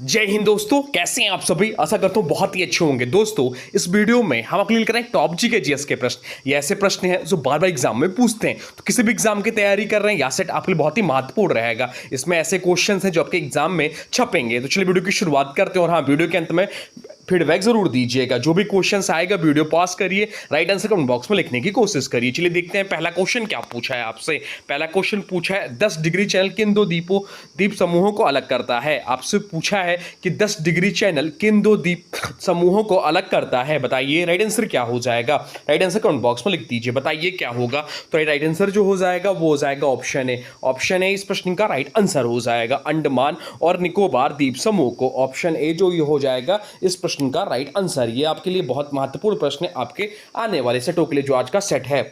जय हिंद दोस्तों, कैसे हैं आप सभी। आशा करता हूं बहुत ही अच्छे होंगे। दोस्तों, इस वीडियो में हम आपके लिए करें टॉप जी के जीएस के प्रश्न। ये ऐसे प्रश्न हैं जो बार बार एग्जाम में पूछते हैं, तो किसी भी एग्जाम की तैयारी कर रहे हैं या सेट आपके लिए बहुत ही महत्वपूर्ण रहेगा। इसमें ऐसे क्वेश्चन हैं जो आपके एग्जाम में छपेंगे। तो चलिए वीडियो की शुरुआत करते हैं। और हाँ, वीडियो के अंत में फीडबैक जरूर दीजिएगा। जो भी क्वेश्चंस आएगा वीडियो पॉज करिए, राइट आंसर कमेंट बॉक्स में लिखने की कोशिश करिए। चलिए देखते हैं पहला क्वेश्चन क्या पूछा है आपसे। पहला क्वेश्चन पूछा है 10 डिग्री चैनल किन दो द्वीप समूहों को अलग करता है। आपसे पूछा है कि 10 डिग्री चैनल किन दो द्वीप समूहों को अलग करता है। बताइए राइट आंसर क्या हो जाएगा। राइट आंसर कमेंट बॉक्स में लिख दीजिए, बताइए क्या होगा। तो राइट आंसर जो हो जाएगा वो हो जाएगा ऑप्शन ए। ऑप्शन ए इस प्रश्न का राइट आंसर हो जाएगा। अंडमान और निकोबार द्वीप समूह को, ऑप्शन ए जो ये हो जाएगा इस प्रश्न का राइट आंसर। ये आपके लिए बहुत महत्वपूर्ण प्रश्न है आपके आने वाले सेटों के लिए, जो आज का सेट है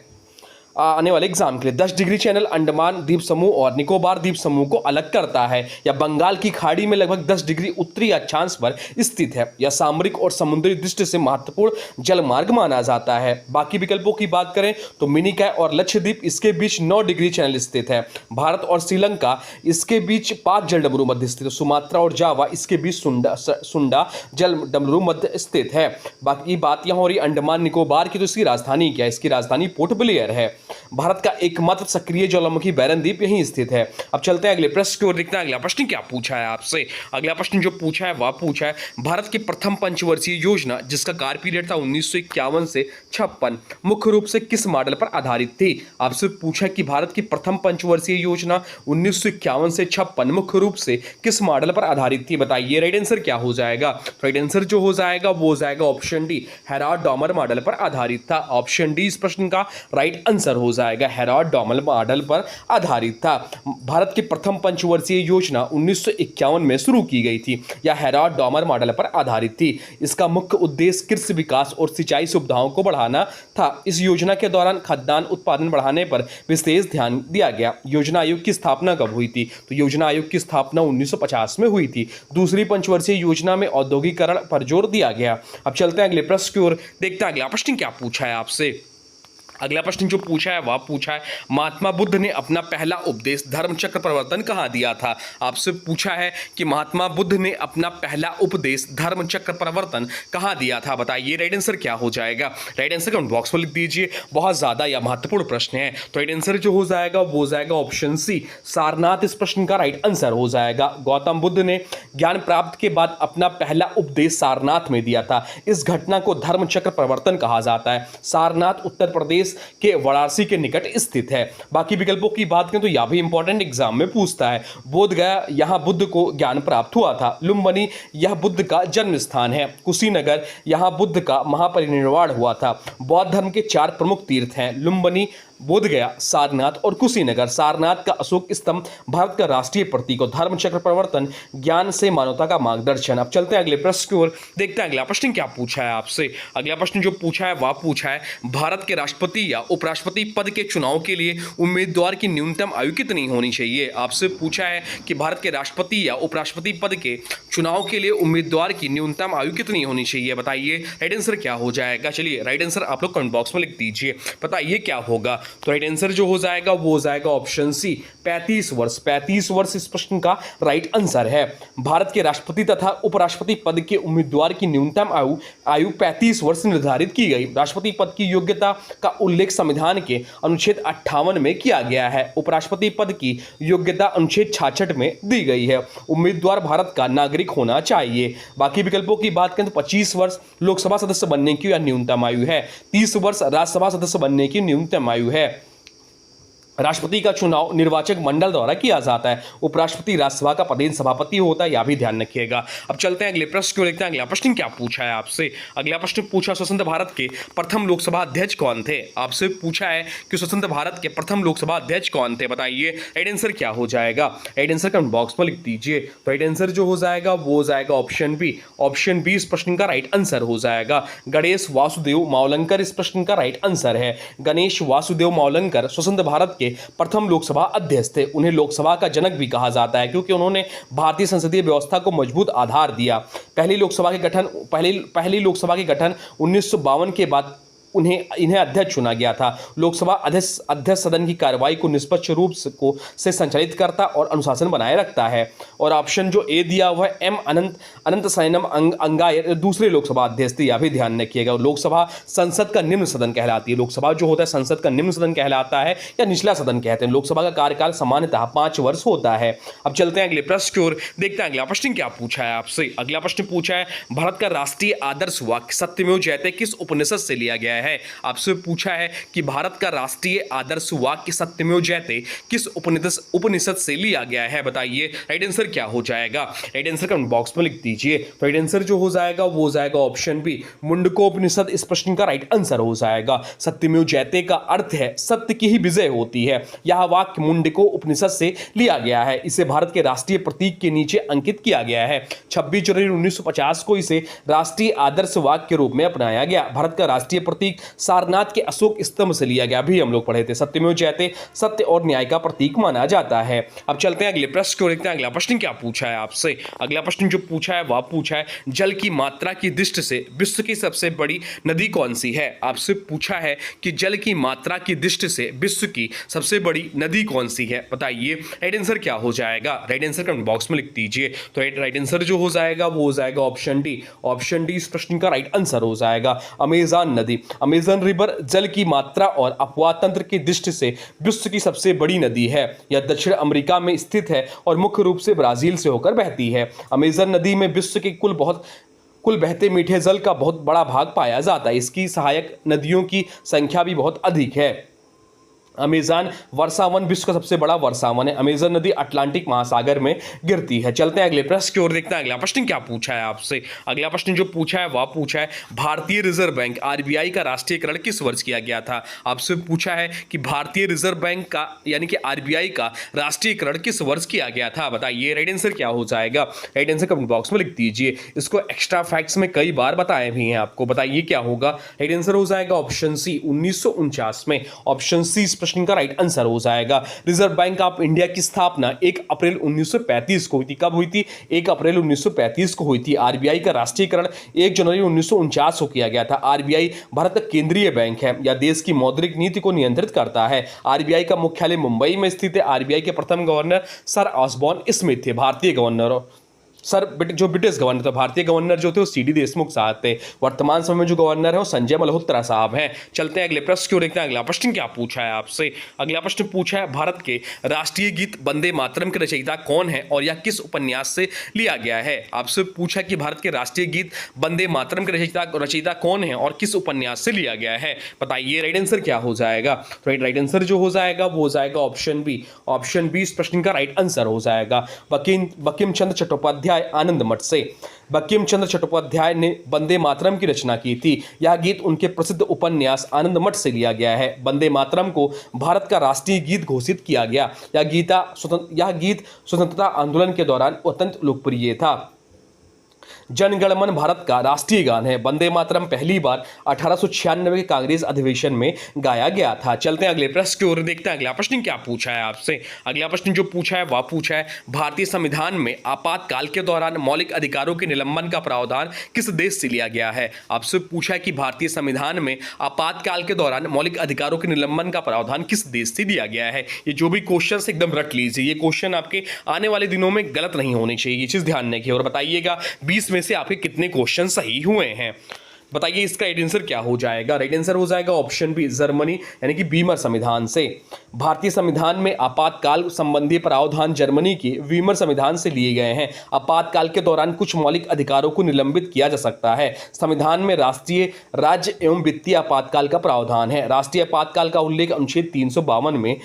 आने वाले एग्जाम के लिए। 10 डिग्री चैनल अंडमान द्वीप समूह और निकोबार द्वीप समूह को अलग करता है। या बंगाल की खाड़ी में लगभग 10 डिग्री उत्तरी अक्षांश पर स्थित है। यह सामरिक और समुद्री दृष्टि से महत्वपूर्ण जलमार्ग माना जाता है। बाकी विकल्पों की बात करें तो मिनिकॉय और लक्षद्वीप इसके बीच 9 डिग्री चैनल स्थित है। भारत और श्रीलंका इसके बीच 5 जलडमरू मध्य स्थित है। सुमात्रा और जावा इसके बीच सुंडा जलडमरू मध्य स्थित है। बाकी बात यहाँ हो रही अंडमान निकोबार की, तो इसकी राजधानी क्या है। इसकी राजधानी पोर्ट ब्लेयर है। भारत का एकमात्र सक्रिय ज्वालामुखी बैरन द्वीप यहीं स्थित है। अब चलते हैं अगले प्रश्न की ओर, देखते हैं अगला प्रश्न क्या पूछा है आपसे। अगला प्रश्न जो पूछा है वह पूछा है भारत की प्रथम पंचवर्षीय योजना जिसका कार्य पीरियड था 1951 से 56 मुख्य रूप से किस मॉडल पर आधारित थी। आपसे पूछा कि भारत की प्रथम पंचवर्षीय योजना 1951 से 56 मुख्य रूप से किस मॉडल पर आधारित थी। बताइए राइट आंसर क्या हो जाएगा। राइट आंसर जो हो जाएगा वो हो जाएगा option D, Herald Domar model पर आधारित था। ऑप्शन डी इस प्रश्न का राइट आंसर हो जाएगा, हेराल्ड डॉमर मॉडल पर आधारित था। भारत की प्रथम पंचवर्षीय योजना 1951 में शुरू की गई थी। यह हेराल्ड डॉमर मॉडल पर आधारित थी। इसका मुख्य उद्देश्य कृषि विकास और सिंचाई सुविधाओं को बढ़ाना था। इस योजना के दौरान खाद्यान्न उत्पादन बढ़ाने पर विशेष ध्यान दिया गया। योजना आयोग की स्थापना कब हुई थी। तो योजना आयोग की स्थापना 1950 में हुई थी। दूसरी पंचवर्षीय योजना में औद्योगिकरण पर जोर दिया गया। अब चलते हैं अगले प्रश्न की ओर, देखते हैं अगला प्रश्न क्या पूछा है आपसे। अगला प्रश्न जो पूछा है वह पूछा है महात्मा बुद्ध ने अपना पहला उपदेश धर्मचक्र प्रवर्तन कहाँ दिया था। आपसे पूछा है कि महात्मा बुद्ध ने अपना पहला उपदेश धर्मचक्र प्रवर्तन कहाँ दिया था। बताइए राइट आंसर क्या हो जाएगा। राइट आंसर कमेंट बॉक्स में लिख दीजिए। बहुत ज्यादा यह महत्वपूर्ण प्रश्न है। तो राइट आंसर जो हो जाएगा वो हो जाएगा ऑप्शन सी, सारनाथ इस प्रश्न का राइट आंसर हो जाएगा। गौतम बुद्ध ने ज्ञान प्राप्त के बाद अपना पहला उपदेश सारनाथ में दिया था। इस घटना को धर्मचक्र प्रवर्तन कहा जाता है। सारनाथ उत्तर प्रदेश के वाराणसी के निकट स्थित है। बाकी विकल्पों की बात करें तो यह भी इंपॉर्टेंट एग्जाम में पूछता है। बोध गया, यहां बुद्ध को ज्ञान प्राप्त हुआ था। लुम्बिनी, यह बुद्ध का जन्म स्थान है। कुशीनगर, यहां बुद्ध का महापरिनिर्वाण हुआ था। बौद्ध धर्म के 4 प्रमुख तीर्थ हैं, लुम्बिनी, बोध गया, सारनाथ और कुशीनगर। सारनाथ का अशोक स्तंभ भारत का राष्ट्रीय प्रतीक और धर्मचक्र प्रवर्तन ज्ञान से मानवता का मार्गदर्शन। अब चलते हैं अगले प्रश्न की ओर, देखते हैं अगला प्रश्न क्या पूछा है आपसे। अगला प्रश्न जो पूछा है वह पूछा है भारत के राष्ट्रपति या उपराष्ट्रपति पद के चुनाव के लिए उम्मीदवार की न्यूनतम आयु कितनी होनी चाहिए। आपसे पूछा है कि भारत के राष्ट्रपति या उपराष्ट्रपति पद के चुनाव के लिए उम्मीदवार की न्यूनतम आयु कितनी होनी चाहिए। बताइए राइट आंसर क्या हो जाएगा। चलिए राइट आंसर आप लोग कमेंट बॉक्स में लिख दीजिए, बताइए क्या होगा। तो राइट आंसर जो हो जाएगा वो हो जाएगा ऑप्शन सी, 35 वर्ष। 35 वर्ष इस प्रश्न का राइट आंसर है। भारत के राष्ट्रपति तथा उपराष्ट्रपति पद के उम्मीदवार की न्यूनतम आयु 35 वर्ष निर्धारित की गई। राष्ट्रपति पद की योग्यता का उल्लेख संविधान के अनुच्छेद 58 में किया गया है। उपराष्ट्रपति पद की योग्यता अनुच्छेद 66 में दी गई है। उम्मीदवार भारत का नागरिक होना चाहिए। बाकी विकल्पों की बात करें तो 25 वर्ष लोकसभा सदस्य बनने की न्यूनतम आयु है। 30 वर्ष राज्यसभा सदस्य बनने की न्यूनतम आयु है। राष्ट्रपति का चुनाव निर्वाचक मंडल द्वारा किया जाता है। उपराष्ट्रपति राज्यसभा का पदेन सभापति होता है, यह भी ध्यान रखिएगा। अब चलते हैं अगले प्रश्न को, देखते हैं अगला प्रश्न क्या पूछा है आपसे। अगला प्रश्न पूछा स्वतंत्र भारत के प्रथम लोकसभा अध्यक्ष कौन थे। आपसे पूछा है कि स्वतंत्र भारत के प्रथम लोकसभा अध्यक्ष कौन थे। बताइए राइट आंसर क्या हो जाएगा। राइट आंसर कमेंट बॉक्स में लिख दीजिए। राइट आंसर जो हो जाएगा वो हो जाएगा ऑप्शन बी। ऑप्शन बी इस प्रश्न का राइट आंसर हो जाएगा। गणेश वासुदेव मावलंकर इस प्रश्न का राइट आंसर है। गणेश वासुदेव मावलंकर स्वतंत्र भारत के प्रथम लोकसभा अध्यक्ष थे। उन्हें लोकसभा का जनक भी कहा जाता है क्योंकि उन्होंने भारतीय संसदीय व्यवस्था को मजबूत आधार दिया। पहली लोकसभा के गठन 1952 के बाद इन्हें अध्यक्ष चुना गया था। लोकसभा अध्यक्ष सदन की कार्रवाई को निष्पक्ष रूप से संचालित करता और अनुशासन बनाए रखता है। और ऑप्शन जो ए दिया हुआ है एम अनंत सैनम अंगायर दूसरे लोकसभा अध्यक्ष थे, यह भी ध्यान रखिएगा। लोकसभा संसद का निम्न सदन कहलाती है। लोकसभा जो होता है संसद का निम्न सदन कहलाता है या निचला सदन कहते हैं। लोकसभा का कार्यकाल सामान्यतः 5 वर्ष होता है। अब चलते हैं अगले प्रश्न की ओर, देखते हैं अगला प्रश्न क्या पूछा है आपसे। अगला प्रश्न पूछा है भारत का राष्ट्रीय आदर्श वाक्य सत्यमेव जयते किस उपनिषद से लिया गया है। आपसे पूछा है कि भारत का राष्ट्रीय आदर्श वाक्य सत्यमेव जयते किस उपनिषद से लिया गया है, बताइए राइट आंसर क्या हो जाएगा। राइट आंसर कमेंट बॉक्स में लिख दीजिए। तो राइट आंसर जो हो जाएगा वो हो जाएगा ऑप्शन बी मुंडकोपनिषद इस प्रश्न का राइट आंसर हो जाएगा। सत्यमेव जयते का अर्थ है सत्य की ही विजय होती है। यह वाक्य मुंडको उपनिषद से लिया गया है। इसे भारत के राष्ट्रीय प्रतीक के नीचे अंकित किया गया है। 26 जनवरी 1950 को इसे राष्ट्रीय आदर्श वाक्य के रूप में अपनाया गया। भारत का राष्ट्रीय प्रतीक सारनाथ के अशोक स्तंभ से लिया गया, भी हम लोग पढ़े थे। सत्यमेव जयते सत्य और न्याय का प्रतीक माना जाता है। अब चलते हैं अगले प्रश्न को, देखते हैं अगला प्रश्न क्या पूछा है आपसे। अगला प्रश्न जो पूछा है वह पूछा है जल की मात्रा की दृष्टि से विश्व की सबसे बड़ी नदी कौन सी है। आपसे पूछा है कि जल की मात्रा की दृष्टि से विश्व की सबसे बड़ी नदी कौन सी है, बताइए राइट आंसर क्या हो जाएगा। राइट आंसर कमेंट बॉक्स में लिख दीजिए। तो राइट आंसर जो हो जाएगा वो हो जाएगा ऑप्शन डी। ऑप्शन डी इस प्रश्न का राइट आंसर हो जाएगा अमेज़न नदी। अमेज़न रिवर जल की मात्रा और अपवाह तंत्र की दृष्टि से विश्व की सबसे बड़ी नदी है। यह दक्षिण अमेरिका में स्थित है और मुख्य रूप से ब्राजील से होकर बहती है। अमेज़न नदी में विश्व के कुल बहते मीठे जल का बहुत बड़ा भाग पाया जाता है। इसकी सहायक नदियों की संख्या भी बहुत अधिक है। अमेज़न वर्षावन विश्व का सबसे बड़ा वर्षावन है। अमेज़न नदी अटलांटिक महासागर में गिरती है। चलते हैं अगले प्रश्न की ओर, देखते हैं अगला प्रश्न क्या पूछा है आपसे। अगला प्रश्न जो पूछा है वह पूछा है भारतीय रिजर्व बैंक आरबीआई का राष्ट्रीयकरण किस वर्ष किया गया था। आपसे पूछा है कि भारतीय रिजर्व बैंक का यानी कि आरबीआई का राष्ट्रीयकरण किस वर्ष किया गया था, बताइए राइट आंसर क्या हो जाएगा। राइट आंसर कमेंट बॉक्स में लिख दीजिए। इसको एक्स्ट्रा फैक्ट्स में कई बार बताए भी हैं आपको, बताइए क्या होगा। राइट आंसर हो जाएगा ऑप्शन सी 1949 में। ऑप्शन सी प्रश्न का राइट आंसर हो जाएगा। रिजर्व बैंक ऑफ इंडिया की स्थापना 1 अप्रैल 1935 को हुई थी। कब हुई थी? 1 अप्रैल 1935 को हुई थी। आरबीआई का राष्ट्रीयकरण 1 जनवरी 1949 को किया गया था। आरबीआई भारत का केंद्रीय बैंक है या देश की मौद्रिक नीति को नियंत्रित करता है। आरबीआई का मुख्यालय मुंबई में स्थित है। आरबीआई के प्रथम गवर्नर सर ऑसबॉर्न स्मिथ थे, भारतीय गवर्नर। जो ब्रिटिश गवर्नर थे, भारतीय गवर्नर जो थे वो सीडी देशमुख साहब थे। वर्तमान समय में जो गवर्नर है वो संजय मल्होत्रा साहब हैं। चलते हैं अगले प्रश्न की ओर, देखते हैं अगला प्रश्न क्या पूछा है आपसे। अगला प्रश्न पूछा है भारत के राष्ट्रीय गीत वंदे मातरम के रचयिता कौन है और यह किस उपन्यास से लिया गया है। आपसे पूछा कि भारत के राष्ट्रीय गीत वंदे मातरम के रचयिता कौन है और किस उपन्यास से लिया गया है, बताइए राइट आंसर क्या हो जाएगा। तो राइट आंसर जो हो जाएगा वो हो जाएगा ऑप्शन बी। ऑप्शन बी इस प्रश्न का राइट आंसर हो जाएगा बंकिम चंद्र चट्टोपाध्याय आनंद मठ से। बंकिम चंद्र चट्टोपाध्याय ने वंदे मातरम की रचना की थी। यह गीत उनके प्रसिद्ध उपन्यास आनंद मठ से लिया गया है। वंदे मातरम को भारत का राष्ट्रीय गीत घोषित किया गया। यह गीत स्वतंत्रता आंदोलन के दौरान अत्यंत लोकप्रिय था। जन गण मन भारत का राष्ट्रीय गान है। वंदे मातरम पहली बार 1896 के कांग्रेस अधिवेशन में गाया गया था। चलते हैं अगले प्रश्न की ओर, देखते हैं अगला प्रश्न क्या पूछा है आपसे। अगला प्रश्न जो पूछा है वह पूछा है भारतीय संविधान में आपातकाल के दौरान मौलिक अधिकारों के निलंबन का प्रावधान किस देश से लिया गया है। आपसे पूछा है कि भारतीय संविधान में आपातकाल के दौरान मौलिक अधिकारों के निलंबन का प्रावधान किस देश से लिया गया है। ये जो भी क्वेश्चन एकदम रट लीजिए, ये क्वेश्चन आपके आने वाले दिनों में गलत नहीं होने चाहिए, ये चीज ध्यान रखिए। और बताइएगा 20 में से आपके कितने क्वेश्चन सही हुए हैं, बताइए इसका राइट आंसर क्या हो जाएगा। राइट आंसर हो जाएगा ऑप्शन बी जर्मनी यानी कि वीमर संविधान से। भारतीय संविधान में आपातकाल संबंधी प्रावधान जर्मनी के वीमर संविधान से लिए गए हैं। आपातकाल के दौरान कुछ मौलिक अधिकारों को निलंबित किया जा सकता है। संविधान में राष्ट्रीय, राज्य एवं वित्तीय आपातकाल का प्रावधान है। राष्ट्रीय आपातकाल का उल्लेख अनुच्छेद 352 में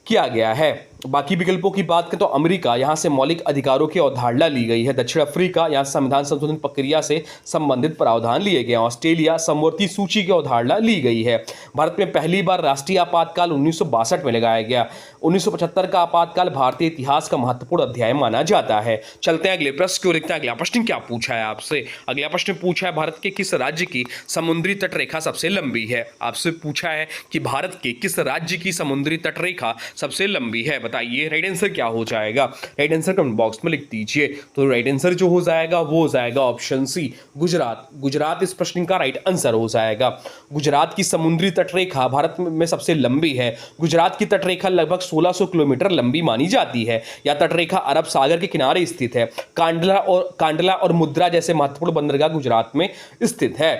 किया गया है। बाकी विकल्पों की बात करें तो अमेरिका, यहाँ से मौलिक अधिकारों की अवधारणा ली गई है। दक्षिण अफ्रीका, यहाँ संविधान संशोधन प्रक्रिया से संबंधित प्रावधान लिए गए हैं। ऑस्ट्रेलिया, समवर्ती सूची की अवधारणा ली गई है। भारत में पहली बार राष्ट्रीय आपातकाल 1962 में लगाया गया। 1975 का आपातकाल भारतीय इतिहास का महत्वपूर्ण अध्याय माना जाता है। चलते हैं अगले प्रश्न की ओर, देखते हैं अगला प्रश्न क्या पूछा है आपसे। अगला प्रश्न पूछा है भारत के किस राज्य की समुद्री तटरेखा सबसे लंबी है। आपसे पूछा है कि भारत के किस राज्य की समुद्री तटरेखा सबसे लंबी है, बताइए राइट आंसर क्या हो जाएगा। राइट आंसर कमेंट बॉक्स में लिख दीजिए। तो राइट आंसर जो हो जाएगा वो हो जाएगा ऑप्शन सी, गुजरात। गुजरात इस प्रश्न का राइट आंसर हो जाएगा। गुजरात की समुद्री तटरेखा भारत में सबसे लंबी है। गुजरात की तटरेखा लगभग 1600 किलोमीटर लंबी मानी जाती है। यह तटरेखा अरब सागर के किनारे स्थित है। कांडला और मुद्रा जैसे महत्वपूर्ण बंदरगाह गुजरात में स्थित है।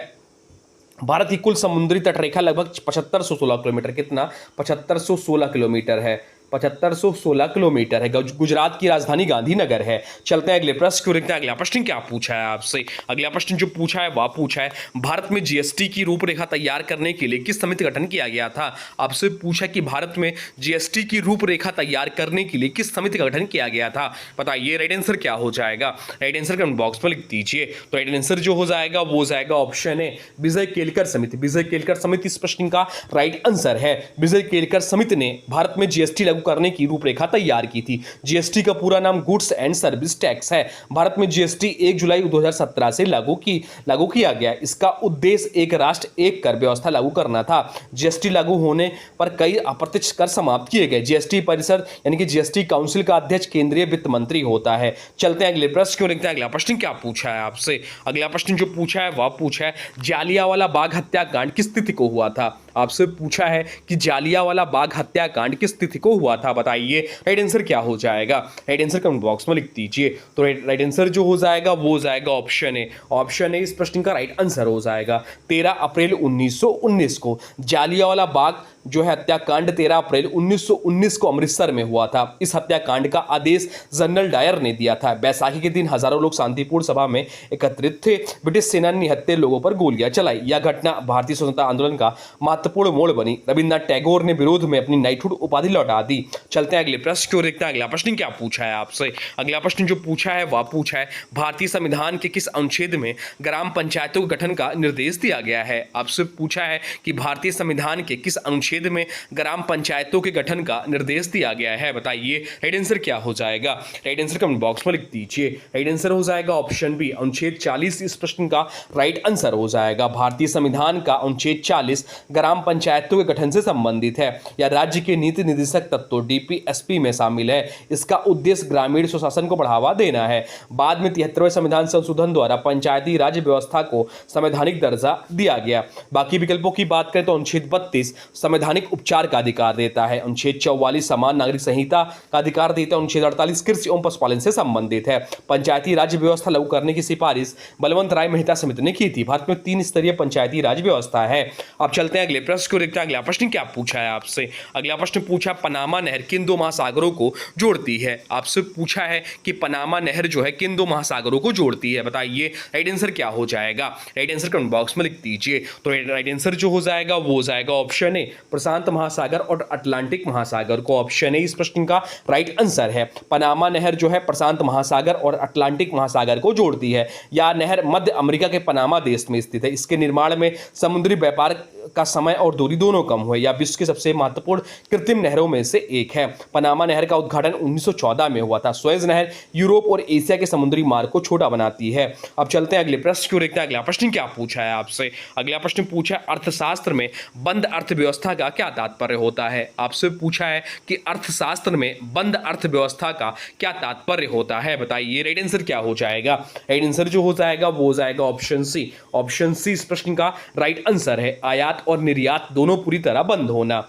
भारत की कुल समुद्री तटरेखा लगभग 7516 किलोमीटर, कितना 7516 किलोमीटर है, 7516 किलोमीटर है। गुजरात की राजधानी गांधीनगर है। चलते हैं अगले प्रश्न को देखते हैं। अगला प्रश्न क्या पूछा है आपसे। अगला प्रश्न जो पूछा है वह पूछा है भारत में जीएसटी की रूपरेखा तैयार करने के लिए किस समिति का गठन किया गया था। आपसे पूछा कि भारत में जीएसटी की रूपरेखा तैयार करने के लिए किस समिति का गठन किया गया था। बताइए राइट आंसर क्या हो जाएगा। राइट आंसर कमेंट बॉक्स में लिख दीजिए। तो राइट आंसर जो हो जाएगा वो हो जाएगा ऑप्शन ए, विजय केलकर समिति। विजय केलकर समिति इस प्रश्न का राइट आंसर है। विजय केलकर समिति ने भारत में जीएसटी लागू करने की रूपरेखा तैयार की थी। जीएसटी का पूरा नाम गुड्स एंड सर्विस टैक्स है। भारत में जीएसटी 1 जुलाई 2017 से लागू किया गया। इसका उद्देश्य एक राष्ट्र एक कर व्यवस्था लागू करना था। जीएसटी लागू होने पर कई अप्रत्यक्ष कर समाप्त किए गए। जीएसटी परिषद यानी कि जीएसटी काउंसिल का अध्यक्ष केंद्रीय वित्त मंत्री होता है। चलते हैं अगले प्रश्न को देखते हैं। अगला प्रश्न क्या पूछा है आपसे। अगला प्रश्न जो पूछा है वह पूछा है जालियांवाला बाग हत्याकांड किस तिथि को हुआ था। आपसे पूछा है कि जालियांवाला बाग हत्याकांड किस तिथि को हुआ था। बताइए राइट आंसर क्या हो जाएगा। राइट आंसर कमेंट बॉक्स में लिख दीजिए। तो राइट आंसर जो हो जाएगा वो हो जाएगा ऑप्शन ए। ऑप्शन ए इस प्रश्न का राइट आंसर हो जाएगा। 13 अप्रैल 1919 को जालियांवाला बाग जो है हत्याकांड 13 अप्रैल 1919 को अमृतसर में हुआ था। इस हत्याकांड का आदेश जनरल डायर ने दिया था। बैसाखी के दिन हजारों लोग शांतिपूर्ण सभा में एकत्रित थे। ब्रिटिश सेना ने निहत्थे लोगों पर गोलियां चलाई। यह घटना भारतीय स्वतंत्रता आंदोलन का महत्वपूर्ण मोड़ बनी। रविन्द्रनाथ टैगोर ने विरोध में अपनी नाइटहुड उपाधि लौटा दी। चलते हैं अगले प्रश्न की ओर देखते हैं। अगला प्रश्न क्या पूछा है आपसे। अगला प्रश्न जो पूछा है वह पूछा है भारतीय संविधान के किस अनुच्छेद में ग्राम पंचायतों के गठन का निर्देश दिया गया है। आपसे पूछा है कि भारतीय संविधान के किस अनुच्छेद में ग्राम पंचायतों के गठन का निर्देश दिया गया है। बताइए राइट आंसर क्या हो जाएगा। राइट आंसर कमेंट बॉक्स में लिख दीजिए। राइट आंसर हो जाएगा ऑप्शन बी, अनुच्छेद 40 इस प्रश्न का राइट आंसर हो जाएगा। भारतीय संविधान का अनुच्छेद 40 ग्राम पंचायतों के गठन से संबंधित है। यह राज्य के नीति निर्देशक तत्वों डीपीएसपी में शामिल है। इसका उद्देश्य ग्रामीण स्वशासन को बढ़ावा देना है। बाद में 73वें संविधान संशोधन द्वारा पंचायती राज व्यवस्था को संवैधानिक दर्जा दिया गया। बाकी विकल्पों की बात करें तो अनुच्छेद 32 संवैधानिक उपचार का अधिकार देता है। अनुच्छेद 44 समान नागरिक संहिता का अधिकार देता है। अनुच्छेद 48 कृषि एवं पशुपालन से संबंधित है। पंचायती राज व्यवस्था लागू करने की सिफारिश बलवंत राय मेहता समिति ने की थी। भारत में 3 स्तरीय पंचायती राज व्यवस्था है। अब चलते हैं अगले प्रश्न को देखते हैं। अगला प्रश्न क्या पूछा है आपसे। अगला प्रश्न पूछा पनामा नहर किन दो महासागरों को जोड़ती है। आपसे पूछा है कि पनामा नहर जो है किन दो महासागरों को जोड़ती है। बताइए राइट आंसर क्या हो जाएगा। राइट आंसर कमेंट बॉक्स में लिख दीजिए। तो राइट आंसर जो हो जाएगा वो हो जाएगा ऑप्शन ए, प्रशांत महासागर और अटलांटिक महासागर को। ऑप्शन ए इस प्रश्न का राइट आंसर है। पनामा नहर जो है प्रशांत महासागर और अटलांटिक महासागर को जोड़ती है। यह नहर मध्य अमेरिका के पनामा देश में स्थित है। इसके निर्माण में समुद्री व्यापार का समय और दूरी दोनों कम हुए। यह विश्व की सबसे महत्वपूर्ण कृत्रिम नहरों में से एक है। पनामा नहर का उद्घाटन 1914 में हुआ था। सुएज नहर यूरोप और एशिया के समुद्री मार्ग को छोटा बनाती है। अब चलते हैं अगले प्रश्न को देखते हैं। अगला प्रश्न क्या पूछा है आपसे। अगला प्रश्न पूछा अर्थशास्त्र में बंद अर्थव्यवस्था का क्या तात्पर्य होता है। आपसे पूछा है कि अर्थशास्त्र में बंद अर्थव्यवस्था का क्या तात्पर्य होता है। बताइए राइट आंसर क्या हो जाएगा। राइट आंसर जो हो जाएगा वो हो जाएगा ऑप्शन सी। ऑप्शन सी इस प्रश्न का राइट आंसर है। आयात और निर्यात दोनों पूरी तरह बंद होना।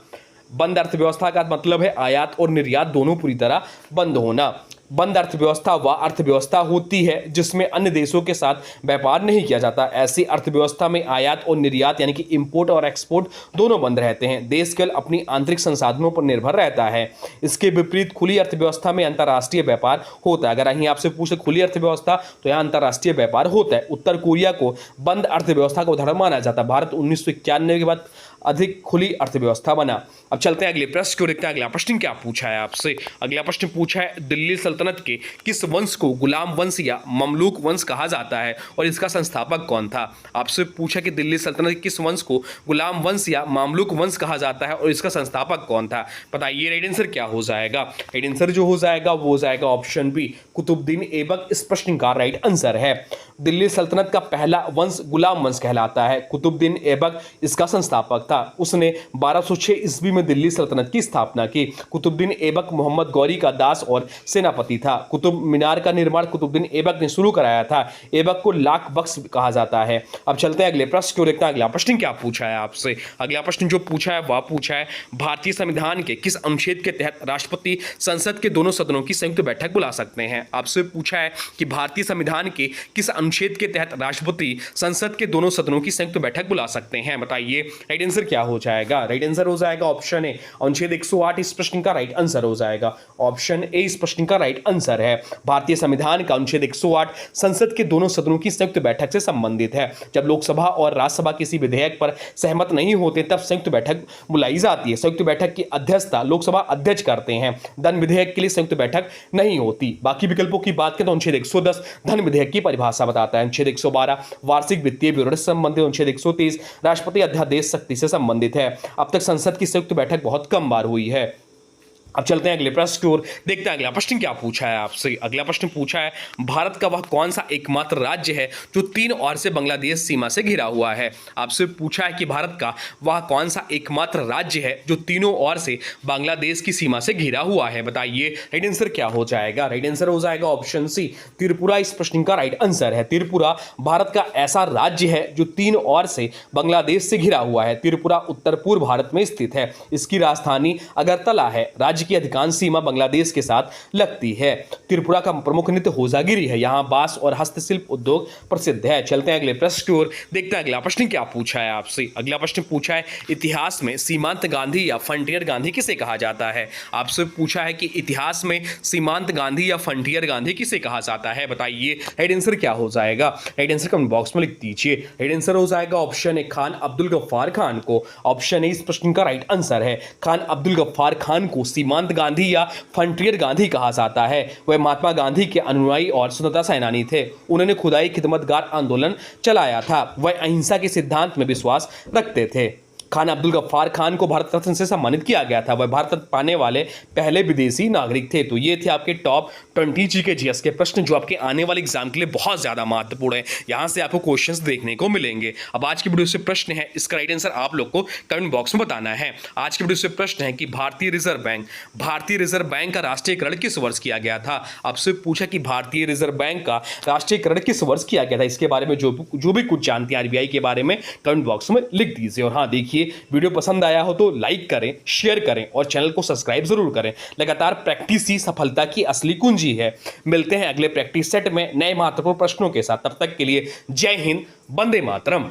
बंद अर्थव्यवस्था का मतलब है आयात और निर्यात दोनों पूरी तरह बंद होना। बंद अर्थव्यवस्था वह अर्थव्यवस्था होती है जिसमें अन्य देशों के साथ व्यापार नहीं किया जाता। ऐसी अर्थव्यवस्था में आयात और निर्यात यानी कि इंपोर्ट और एक्सपोर्ट दोनों बंद रहते हैं। देश केवल अपनी आंतरिक संसाधनों पर निर्भर रहता है। इसके विपरीत खुली अर्थव्यवस्था में अंतर्राष्ट्रीय व्यापार होता है। अगर અહીં आपसे पूछे खुली अर्थव्यवस्था तो यहाँ अंतर्राष्ट्रीय व्यापार होता है। उत्तर कोरिया को बंद अर्थव्यवस्था का उदाहरण माना जाता है। भारत 1991 के बाद अधिक खुली अर्थव्यवस्था बना। अब चलते हैं अगले प्रश्न को देखते हैं। अगला प्रश्न क्या पूछा है आपसे। अगला प्रश्न पूछा है दिल्ली सल्तनत के किस वंश को गुलाम वंश या ममलूक वंश कहा जाता है और इसका संस्थापक कौन था। आपसे पूछा कि दिल्ली सल्तनत के किस वंश को गुलाम वंश या मामलूक वंश कहा जाता है और इसका संस्थापक कौन था। बताइए राइट आंसर क्या हो जाएगा। राइट आंसर जो हो जाएगा वो हो जाएगा ऑप्शन बी, कुतुबुद्दीन ऐबक इस प्रश्न का राइट आंसर है। दिल्ली सल्तनत का पहला वंश गुलाम वंश कहलाता है? कुतुबुद्दीन ऐबक इसका संस्थापक था। उसने 1206 ईस्वी में दिल्ली सल्तनत की स्थापना की। कुतुबुद्दीन ऐबक मोहम्मद गौरी का दास और सेनापति था। कुतुब मीनार का निर्माण कुतुबुद्दीन ऐबक ने शुरू कराया था। ऐबक को लाख बख्श कहा जाता है। अब चलते हैं अगले प्रश्न को देखते हैं। अगला प्रश्न क्या पूछा है आपसे? अगला प्रश्न जो पूछा है वह पूछा है भारतीय संविधान के किस अनुच्छेद के तहत राष्ट्रपति संसद के दोनों सदनों की संयुक्त बैठक बुला सकते हैं? आपसे पूछा है कि भारतीय संविधान के किस अनुच्छेद के तहत राष्ट्रपति संसद के दोनों सदनों की संयुक्त बैठक बुला सकते हैं? बताइए राइट आंसर क्या हो जाएगा? राइट आंसर हो जाएगा ऑप्शन ए, अनुच्छेद 108 इस प्रश्न का राइट आंसर हो जाएगा। ऑप्शन ए इस प्रश्न का राइट आंसर है। भारतीय संविधान का अनुच्छेद 108 संसद के दोनों सदनों की संयुक्त बैठक से संबंधित है। जब लोकसभा और राज्यसभा किसी विधेयक पर सहमत नहीं होते तब संयुक्त बैठक बुलाई जाती है। संयुक्त बैठक की अध्यक्षता लोकसभा अध्यक्ष करते हैं। धन विधेयक के लिए संयुक्त बैठक नहीं होती। बाकी विकल्पों की बात करें तो अनुच्छेद 110 धन विधेयक की परिभाषा बताता है। अनुच्छेद 112 वार्षिक वित्तीय विवरण से संबंधित। अनुच्छेद 130 राष्ट्रपति अध्यादेश शक्ति से संबंधित है। अब तक संसद की संयुक्त बैठक बहुत कम बार हुई है। अब चलते हैं अगले प्रश्न की ओर, देखते हैं अगला प्रश्न क्या पूछा है आपसे। अगला प्रश्न पूछा है भारत का वह कौन सा एकमात्र राज्य है जो तीन ओर से बांग्लादेश सीमा से घिरा हुआ है? आपसे पूछा है कि भारत का वह कौन सा एकमात्र राज्य है जो तीनों ओर से बांग्लादेश की सीमा से घिरा हुआ है? बताइए राइट आंसर क्या हो जाएगा? राइट आंसर हो जाएगा ऑप्शन सी, त्रिपुरा इस प्रश्न का राइट आंसर है। त्रिपुरा भारत का ऐसा राज्य है जो तीन ओर से बांग्लादेश से घिरा हुआ है। त्रिपुरा उत्तर पूर्व भारत में स्थित है। इसकी राजधानी अगरतला है। राज्य की अधिकांश सीमा बांग्लादेश के साथ लगती है। त्रिपुरा का प्रमुख नृत्य होजागिरी है। यहां बांस और हस्तशिल्प उद्योग प्रसिद्ध है। चलते हैं अगले प्रश्न की ओर, देखते हैं अगला प्रश्न क्या पूछा है आपसे। अगला प्रश्न पूछा है इतिहास में सीमांत गांधी या फ्रंटियर गांधी किसे कहा जाता है? आपसे पूछा है कि इतिहास में सीमांत गांधी या फ्रंटियर गांधी किसे कहा जाता है? बताइए राइट आंसर क्या हो जाएगा? राइट आंसर कमेंट बॉक्स में लिख दीजिए। राइट आंसर हो जाएगा ऑप्शन ए, खान अब्दुल गफ्फार खान को। ऑप्शन ए इस प्रश्न का राइट आंसर है। खान अब्दुल गफ्फार खान को सीमांत गांधी या फ्रंटियर गांधी कहा जाता है। वह महात्मा गांधी के अनुयायी और स्वतंत्रता सेनानी थे। उन्होंने खुदाई खिदमतगार आंदोलन चलाया था। वह अहिंसा के सिद्धांत में विश्वास रखते थे। खान अब्दुल गफ्फार खान को भारत रत्न से सम्मानित किया गया था। वह भारत रत्न पाने वाले पहले विदेशी नागरिक थे। तो ये थे आपके टॉप 20 जीके जीएस के प्रश्न जो आपके आने वाले एग्जाम के लिए बहुत ज्यादा महत्वपूर्ण है। यहां से आपको क्वेश्चंस देखने को मिलेंगे। अब आज की वीडियो से प्रश्न है, इसका राइट आंसर आप लोग को कमेंट बॉक्स में बताना है। आज की वीडियो से प्रश्न है कि भारतीय रिजर्व बैंक का राष्ट्रीयकरण किस वर्ष किया गया था? आपसे पूछा कि भारतीय रिजर्व बैंक का राष्ट्रीयकरण किस वर्ष किया गया था। इसके बारे में जो भी कुछ जानते हैं आरबीआई के बारे में कमेंट बॉक्स में लिख दीजिए। और हाँ देखिए, वीडियो पसंद आया हो तो लाइक करें, शेयर करें और चैनल को सब्सक्राइब जरूर करें। लगातार प्रैक्टिस ही सफलता की असली कुंजी है। मिलते हैं अगले प्रैक्टिस सेट में नए महत्वपूर्ण प्रश्नों के साथ। तब तक के लिए जय हिंद, वंदे मातरम।